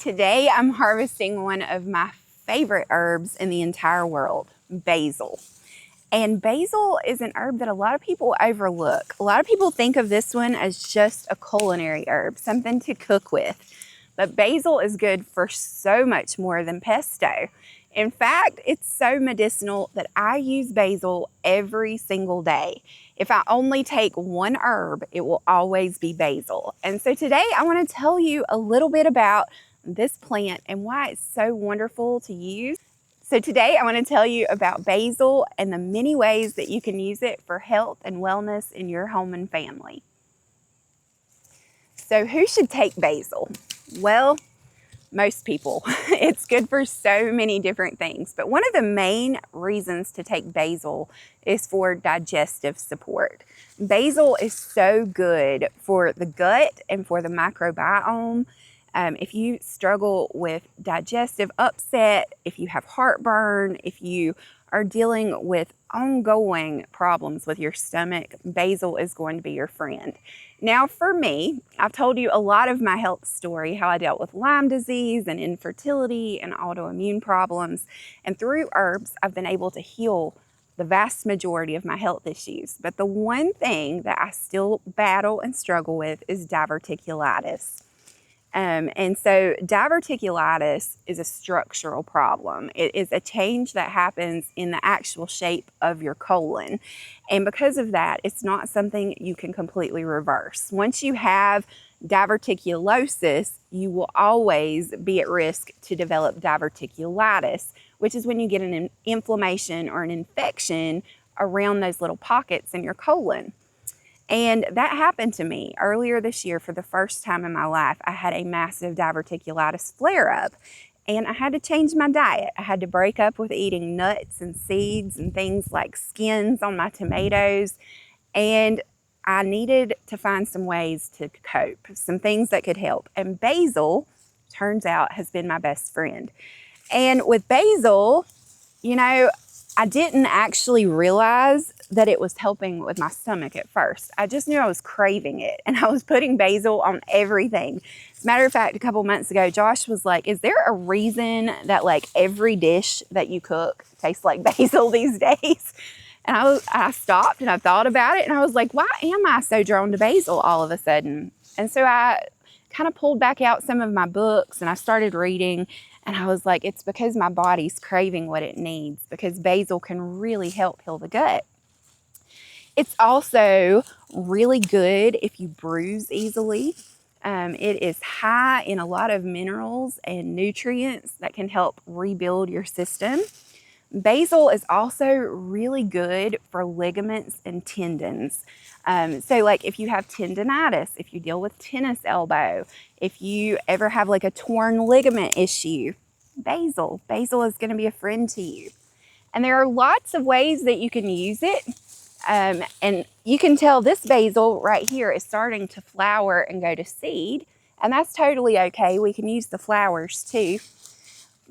Today I'm harvesting one of my favorite herbs in the entire world, basil. And basil is an herb that a lot of people overlook. A lot of people think of this one as just a culinary herb, something to cook with. But basil is good for so much more than pesto. In fact, it's so medicinal that I use basil every single day. If I only take one herb, it will always be basil. And so today I want to tell you a little bit about this plant and why it's so wonderful to use. So today I want to tell you about basil and the many ways that you can use it for health and wellness in your home and family. So who should take basil? Well, most people. It's good for so many different things, but one of the main reasons to take basil is for digestive support. Basil is so good for the gut and for the microbiome. If you struggle with digestive upset, if you have heartburn, if you are dealing with ongoing problems with your stomach, basil is going to be your friend. Now for me, I've told you a lot of my health story, how I dealt with Lyme disease and infertility and autoimmune problems. And through herbs, I've been able to heal the vast majority of my health issues. But the one thing that I still battle and struggle with is diverticulitis. And so diverticulitis is a structural problem. It is a change that happens in the actual shape of your colon. And because of that, it's not something you can completely reverse. Once you have diverticulosis, you will always be at risk to develop diverticulitis, which is when you get an inflammation or an infection around those little pockets in your colon. And that happened to me earlier this year for the first time in my life. I had a massive diverticulitis flare-up and I had to change my diet. I had to break up with eating nuts and seeds and things like skins on my tomatoes. And I needed to find some ways to cope, some things that could help. And basil, turns out, has been my best friend. And with basil, you know, I didn't actually realize that it was helping with my stomach at first. I just knew I was craving it and I was putting basil on everything. As a matter of fact, a couple months ago, Josh was like, is there a reason that like every dish that you cook tastes like basil these days? And I stopped and I thought about it and I was like, why am I so drawn to basil all of a sudden? And so I kind of pulled back out some of my books and I started reading. And I was like, it's because my body's craving what it needs, because basil can really help heal the gut. It's also really good if you bruise easily. It is high in a lot of minerals and nutrients that can help rebuild your system. Basil is also really good for ligaments and tendons. So like if you have tendinitis, if you deal with tennis elbow, if you ever have like a torn ligament issue, basil is going to be a friend to you. And there are lots of ways that you can use it. And you can tell this basil right here is starting to flower and go to seed. And that's totally okay. We can use the flowers too.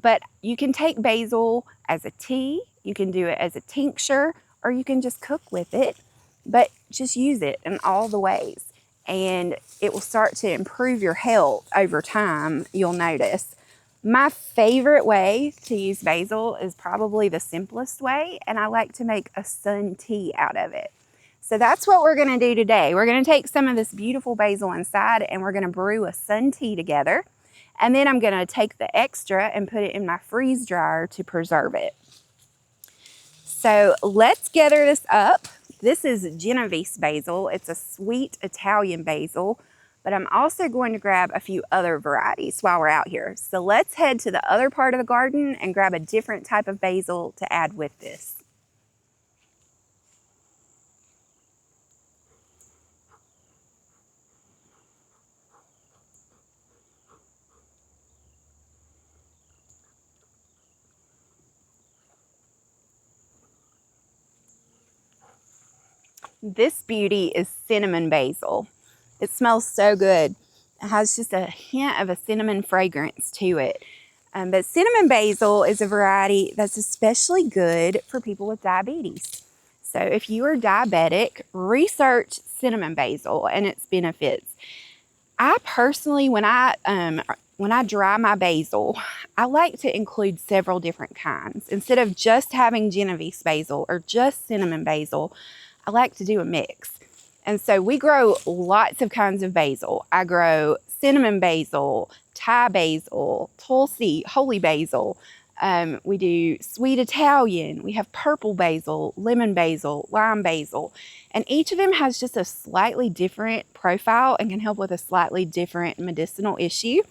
But you can take basil as a tea, you can do it as a tincture, or you can just cook with it. But just use it in all the ways. And it will start to improve your health over time, you'll notice. My favorite way to use basil is probably the simplest way, and I like to make a sun tea out of it. So that's what we're going to do today. We're going to take some of this beautiful basil inside and we're going to brew a sun tea together. And then I'm going to take the extra and put it in my freeze dryer to preserve it. So let's gather this up. This is Genovese basil. It's a sweet Italian basil, but I'm also going to grab a few other varieties while we're out here. So let's head to the other part of the garden and grab a different type of basil to add with this. This beauty is cinnamon basil. It smells so good. It has just a hint of a cinnamon fragrance to it. But cinnamon basil is a variety that's especially good for people with diabetes. So if you are diabetic, research cinnamon basil and its benefits. I personally, when I dry my basil, I like to include several different kinds. Instead of just having Genovese basil or just cinnamon basil, I like to do a mix. And so we grow lots of kinds of basil. I grow cinnamon basil, Thai basil, Tulsi, holy basil. We do sweet Italian. We have purple basil, lemon basil, lime basil. And each of them has just a slightly different profile and can help with a slightly different medicinal issue.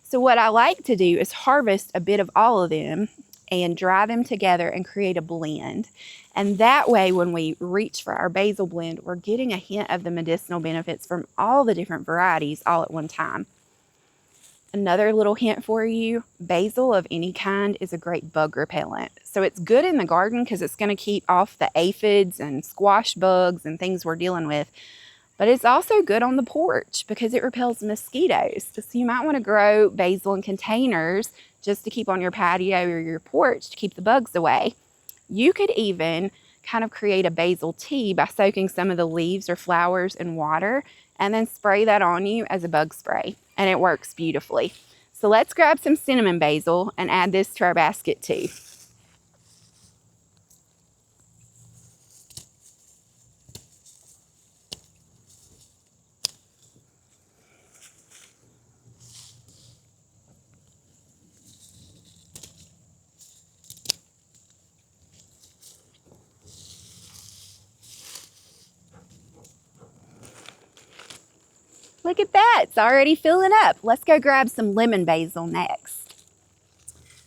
So what I like to do is harvest a bit of all of them and dry them together and create a blend. And that way, when we reach for our basil blend, we're getting a hint of the medicinal benefits from all the different varieties all at one time. Another little hint for you, basil of any kind is a great bug repellent. So it's good in the garden because it's going to keep off the aphids and squash bugs and things we're dealing with. But it's also good on the porch because it repels mosquitoes. So you might want to grow basil in containers just to keep on your patio or your porch to keep the bugs away. You could even kind of create a basil tea by soaking some of the leaves or flowers in water and then spray that on you as a bug spray. And it works beautifully. So let's grab some cinnamon basil and add this to our basket too. Look at that, it's already filling up. Let's go grab some lemon basil next.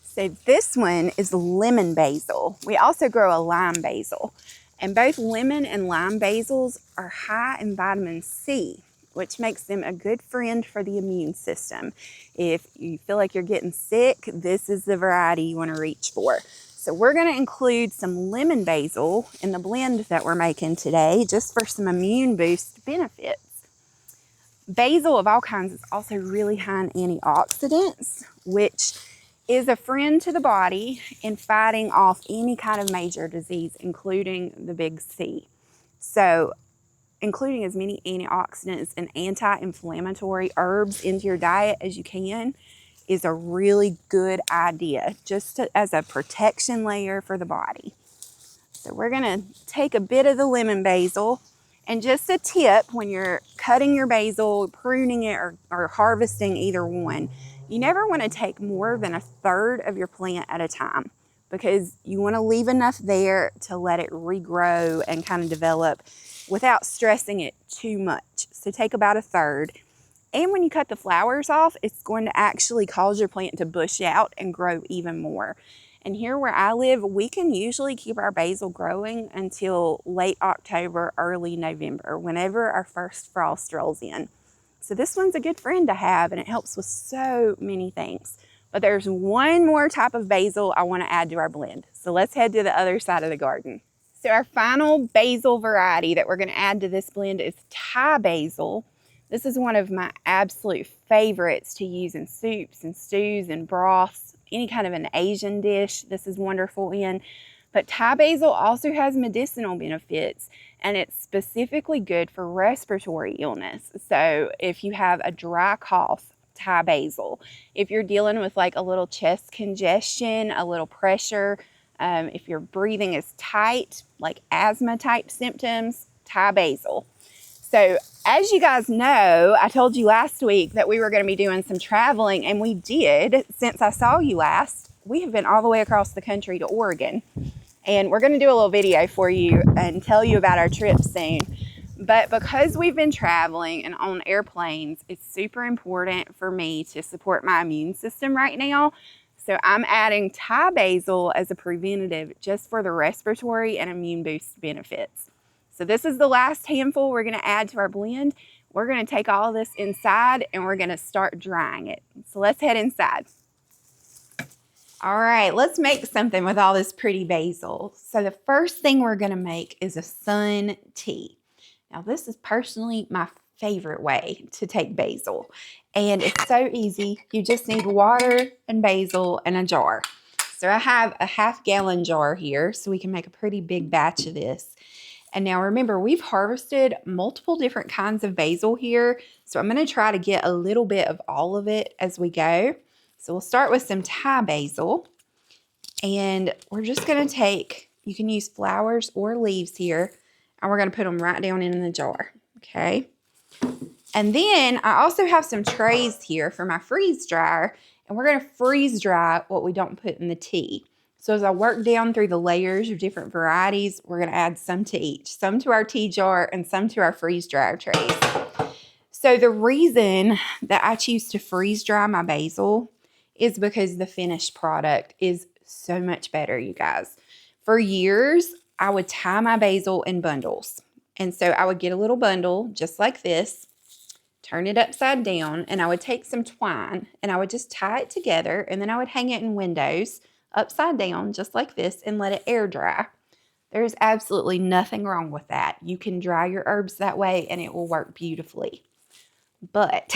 So this one is lemon basil. We also grow a lime basil. And both lemon and lime basils are high in vitamin C, which makes them a good friend for the immune system. If you feel like you're getting sick, this is the variety you want to reach for. So we're going to include some lemon basil in the blend that we're making today, just for some immune boost benefits. Basil of all kinds is also really high in antioxidants, which is a friend to the body in fighting off any kind of major disease, including the big C. So including as many antioxidants and anti-inflammatory herbs into your diet as you can is a really good idea, just as a protection layer for the body. So we're going to take a bit of the lemon basil. And just a tip, when you're cutting your basil, pruning it, or harvesting either one, you never want to take more than a third of your plant at a time because you want to leave enough there to let it regrow and kind of develop without stressing it too much. So take about a third. And when you cut the flowers off, it's going to actually cause your plant to bush out and grow even more. And here where I live, we can usually keep our basil growing until late October, early November, whenever our first frost rolls in. So this one's a good friend to have, and it helps with so many things. But there's one more type of basil I want to add to our blend. So let's head to the other side of the garden. So our final basil variety that we're going to add to this blend is Thai basil. This is one of my absolute favorites to use in soups and stews and broths, any kind of an Asian dish this is wonderful in. But Thai basil also has medicinal benefits, and it's specifically good for respiratory illness. So if you have a dry cough, Thai basil. If you're dealing with like a little chest congestion, a little pressure, if your breathing is tight, like asthma type symptoms, Thai basil. So as you guys know, I told you last week that we were going to be doing some traveling, and we did. Since I saw you last, we have been all the way across the country to Oregon. And we're going to do a little video for you and tell you about our trip soon. But because we've been traveling and on airplanes, it's super important for me to support my immune system right now. So I'm adding Thai basil as a preventative just for the respiratory and immune boost benefits. So this is the last handful we're going to add to our blend. We're going to take all of this inside and we're going to start drying it. So let's head inside. All right, let's make something with all this pretty basil. So the first thing we're going to make is a sun tea. Now this is personally my favorite way to take basil. And it's so easy. You just need water and basil and a jar. So I have a 1/2 gallon jar here so we can make a pretty big batch of this. And now remember, we've harvested multiple different kinds of basil here. So I'm going to try to get a little bit of all of it as we go. So we'll start with some Thai basil. And we're just going to take, you can use flowers or leaves here. And we're going to put them right down in the jar. Okay. And then I also have some trays here for my freeze dryer. And we're going to freeze dry what we don't put in the tea. So as I work down through the layers of different varieties, we're going to add some to each. Some to our tea jar and some to our freeze dryer trays. So the reason that I choose to freeze dry my basil is because the finished product is so much better, you guys. For years, I would tie my basil in bundles. And so I would get a little bundle just like this, turn it upside down, and I would take some twine and I would just tie it together, and then I would hang it in windows upside down just like this and let it air dry. There's absolutely nothing wrong with that. You can dry your herbs that way and it will work beautifully. But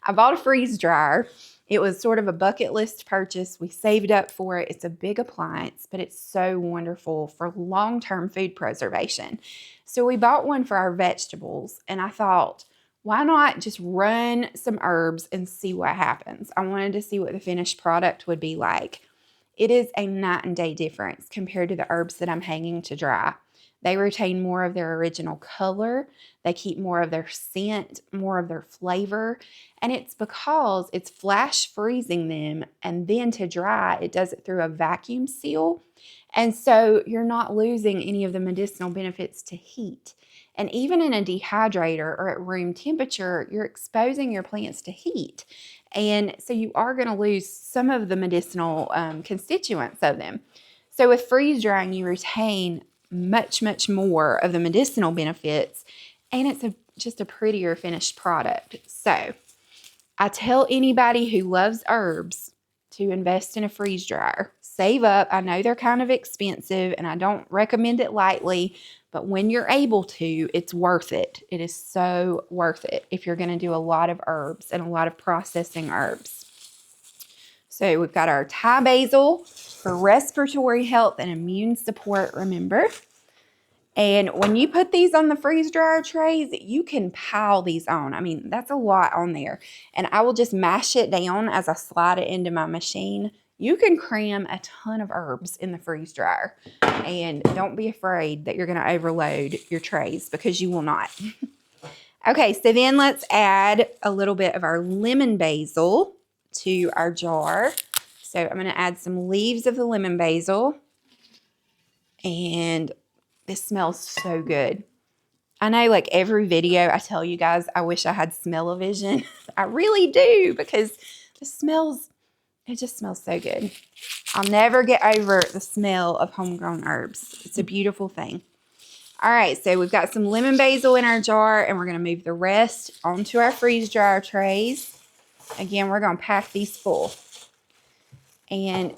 I bought a freeze dryer. It was sort of a bucket list purchase. We saved up for it. It's a big appliance, but it's so wonderful for long-term food preservation. So we bought one for our vegetables, and I thought, why not just run some herbs and see what happens? I wanted to see what the finished product would be like. It is a night and day difference compared to the herbs that I'm hanging to dry. They retain more of their original color. They keep more of their scent, more of their flavor. And it's because it's flash freezing them, and then to dry, it does it through a vacuum seal. And so you're not losing any of the medicinal benefits to heat. And even in a dehydrator or at room temperature, you're exposing your plants to heat. And so you are going to lose some of the medicinal constituents of them. So with freeze drying, you retain much, much more of the medicinal benefits, and it's just a prettier finished product. So I tell anybody who loves herbs to invest in a freeze dryer. Save up. I know they're kind of expensive, and I don't recommend it lightly, but when you're able to, it's worth it. It is so worth it if you're going to do a lot of herbs and a lot of processing herbs. So we've got our Thai basil for respiratory health and immune support, remember. And when you put these on the freeze dryer trays, you can pile these on. I mean, that's a lot on there. And I will just mash it down as I slide it into my machine. You can cram a ton of herbs in the freeze dryer. And don't be afraid that you're going to overload your trays, because you will not. Okay, so then let's add a little bit of our lemon basil to our jar. So I'm going to add some leaves of the lemon basil. And this smells so good. I know, like every video I tell you guys, I wish I had smell-o-vision. I really do, because it just smells so good. I'll never get over the smell of homegrown herbs. It's a beautiful thing. All right, so we've got some lemon basil in our jar, and we're going to move the rest onto our freeze dryer trays. Again, we're going to pack these full. And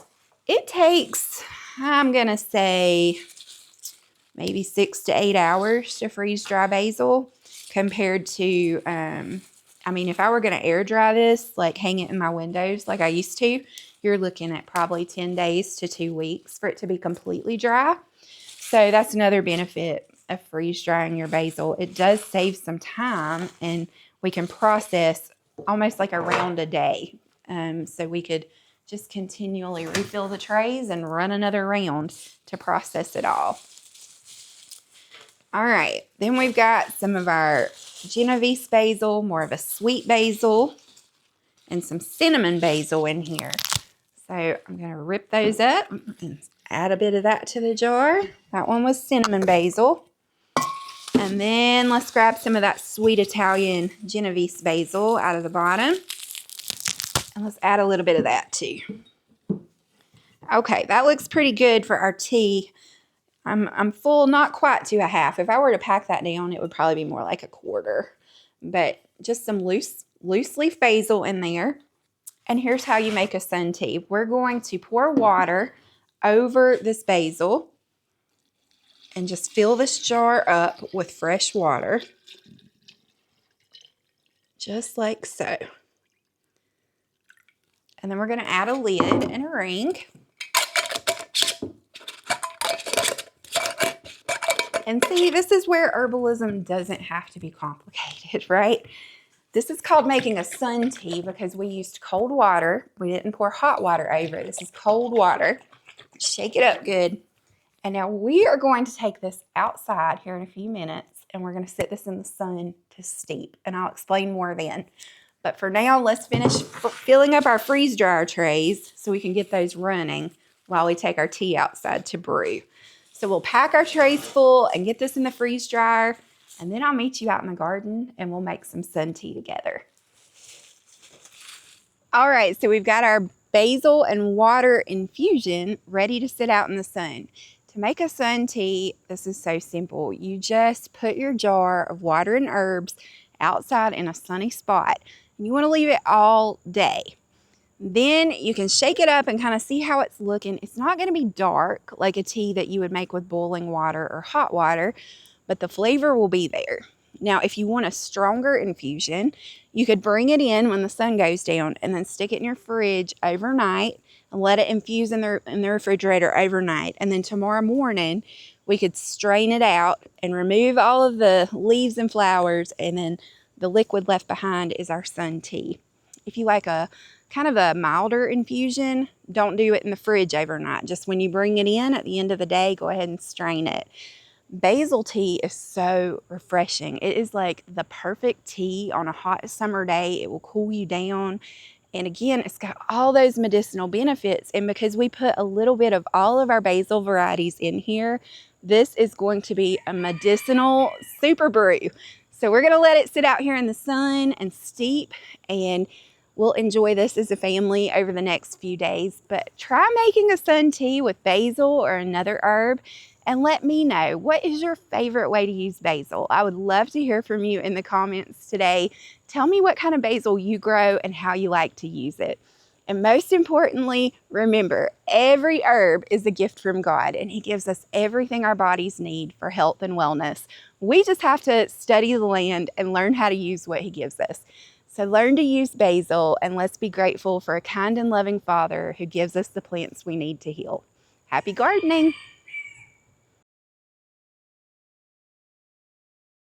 it takes, I'm going to say, maybe 6 to 8 hours to freeze dry basil, compared to, I mean, if I were going to air dry this, like hang it in my windows like I used to, you're looking at probably 10 days to 2 weeks for it to be completely dry. So that's another benefit of freeze drying your basil. It does save some time, and we can process almost like around a day. So we could just continually refill the trays and run another round to process it all. All right, then we've got some of our Genovese basil, more of a sweet basil, and some cinnamon basil in here. So I'm going to rip those up and add a bit of that to the jar. That one was cinnamon basil. And then let's grab some of that sweet Italian Genovese basil out of the bottom. And let's add a little bit of that too. Okay, that looks pretty good for our tea. I'm full, not quite to a half. If I were to pack that down, it would probably be more like a quarter. But just some loose leaf basil in there. And here's how you make a sun tea. We're going to pour water over this basil and just fill this jar up with fresh water. Just like so. And then we're going to add a lid and a ring. And see, this is where herbalism doesn't have to be complicated, right? This is called making a sun tea because we used cold water. We didn't pour hot water over it. This is cold water. Shake it up good. And now we are going to take this outside here in a few minutes and we're going to sit this in the sun to steep. And I'll explain more then. But for now, let's finish filling up our freeze dryer trays so we can get those running while we take our tea outside to brew. So we'll pack our trays full and get this in the freeze dryer. And then I'll meet you out in the garden and we'll make some sun tea together. All right, so we've got our basil and water infusion ready to sit out in the sun. To make a sun tea, this is so simple. You just put your jar of water and herbs outside in a sunny spot. And you want to leave it all day. Then you can shake it up and kind of see how it's looking. It's not going to be dark like a tea that you would make with boiling water or hot water, but the flavor will be there. Now, if you want a stronger infusion, you could bring it in when the sun goes down and then stick it in your fridge overnight and let it infuse in the refrigerator overnight. And then tomorrow morning, we could strain it out and remove all of the leaves and flowers, and then the liquid left behind is our sun tea. If you like a kind of a milder infusion, don't do it in the fridge overnight. Just when you bring it in at the end of the day, go ahead and strain it. Basil tea is so refreshing. It is like the perfect tea on a hot summer day. It will cool you down. And again, it's got all those medicinal benefits. And because we put a little bit of all of our basil varieties in here, this is going to be a medicinal super brew. So we're going to let it sit out here in the sun and steep, and we'll enjoy this as a family over the next few days. But try making a sun tea with basil or another herb and let me know, what is your favorite way to use basil? I would love to hear from you in the comments today. Tell me what kind of basil you grow and how you like to use it. And most importantly, remember, every herb is a gift from God, and He gives us everything our bodies need for health and wellness. We just have to study the land and learn how to use what He gives us. So learn to use basil, and let's be grateful for a kind and loving Father who gives us the plants we need to heal. Happy gardening!